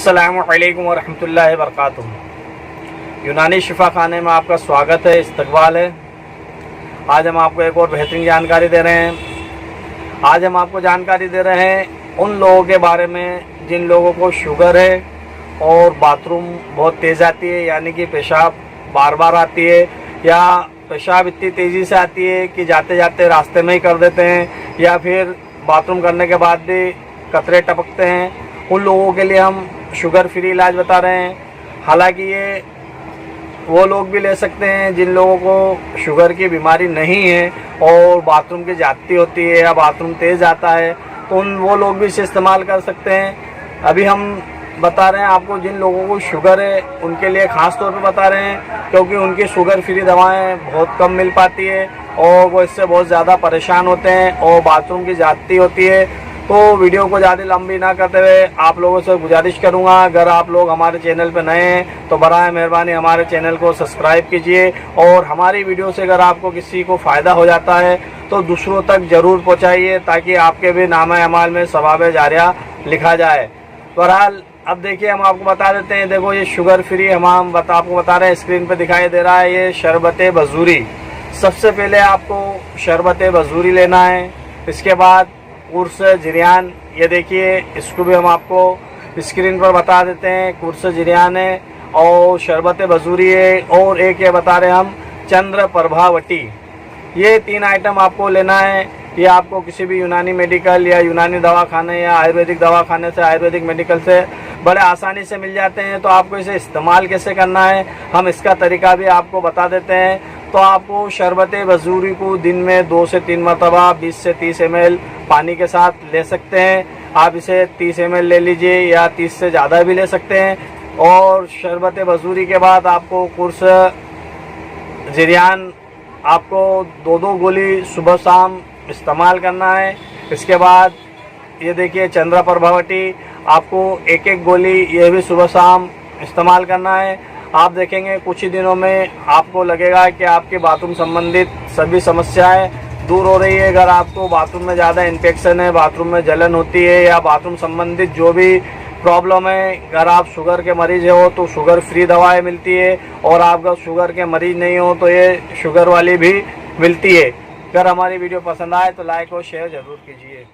अस्सलामुअलैकुम वरहमतुल्लाहि वबरकातुहू। यूनानी शिफा खाने में आपका स्वागत है, इस्तकबाल है। आज हम आपको एक और बेहतरीन जानकारी दे रहे हैं। आज हम आपको जानकारी दे रहे हैं उन लोगों के बारे में जिन लोगों को शुगर है और बाथरूम बहुत तेज़ आती है, यानी कि पेशाब बार बार आती है, या पेशाब इतनी तेज़ी से आती है कि जाते जाते रास्ते में ही कर देते हैं, या फिर बाथरूम करने के बाद भी कतरे टपकते हैं। उन लोगों के लिए हम शुगर फ्री इलाज बता रहे हैं। हालांकि ये वो लोग भी ले सकते हैं जिन लोगों को शुगर की बीमारी नहीं है और बाथरूम की जाती होती है या बाथरूम तेज़ आता है, तो वो लोग भी इसे इस्तेमाल कर सकते हैं। अभी हम बता रहे हैं आपको जिन लोगों को शुगर है उनके लिए ख़ास तौर पे बता रहे हैं, क्योंकि उनकी शुगर फ्री दवाएं बहुत कम मिल पाती है और वो इससे बहुत ज़्यादा परेशान होते हैं और बाथरूम की जाती होती है। तो वीडियो को ज़्यादा लंबी ना करते हुए आप लोगों से गुजारिश करूंगा, अगर आप लोग हमारे चैनल पर नए हैं तो बराए मेहरबानी हमारे चैनल को सब्सक्राइब कीजिए, और हमारी वीडियो से अगर आपको किसी को फ़ायदा हो जाता है तो दूसरों तक ज़रूर पहुंचाइए, ताकि आपके भी नामे अमाल में सवाब जारिया लिखा जाए। बहरहाल अब देखिए हम आपको बता देते हैं। देखो ये शुगर फ्री आपको बता रहे हैं, स्क्रीन पर दिखाई दे रहा है ये शरबत बजूरी। सबसे पहले आपको शरबत बजूरी लेना है, इसके बाद कुर्स जिरियान, ये देखिए इसको भी हम आपको स्क्रीन पर बता देते हैं। कुर्स जिरियान है और शरबत बजूरी है, और एक ये बता रहे हैं हम चंद्र प्रभावटी। ये 3 आइटम आपको लेना है। ये आपको किसी भी यूनानी मेडिकल या यूनानी दवाखाने या आयुर्वेदिक दवाखाने से, आयुर्वेदिक मेडिकल से बड़े आसानी से मिल जाते हैं। तो आपको इसे इस्तेमाल कैसे करना है हम इसका तरीका भी आपको बता देते हैं। तो आपको शरबत बजूरी को दिन में 2 से 3 मरतबा 20 से 30 ml पानी के साथ ले सकते हैं। आप इसे 30 ml ले लीजिए या 30 से ज़्यादा भी ले सकते हैं। और शरबत बजूरी के बाद आपको कुर्स जिरियान आपको 2-2 गोली सुबह शाम इस्तेमाल करना है। इसके बाद ये देखिए चंद्र प्रभावटी, आपको 1-1 गोली ये भी सुबह शाम इस्तेमाल करना है। आप देखेंगे कुछ ही दिनों में आपको लगेगा कि आपके बाथरूम संबंधित सभी समस्याएं दूर हो रही है। अगर आपको बाथरूम में ज़्यादा इन्फेक्शन है, बाथरूम में जलन होती है, या बाथरूम संबंधित जो भी प्रॉब्लम है, अगर आप शुगर के मरीज़ हो तो शुगर फ्री दवाएं मिलती है, और आप अगर शुगर के मरीज़ नहीं हो तो ये शुगर वाली भी मिलती है। अगर हमारी वीडियो पसंद आए तो लाइक और शेयर ज़रूर कीजिए।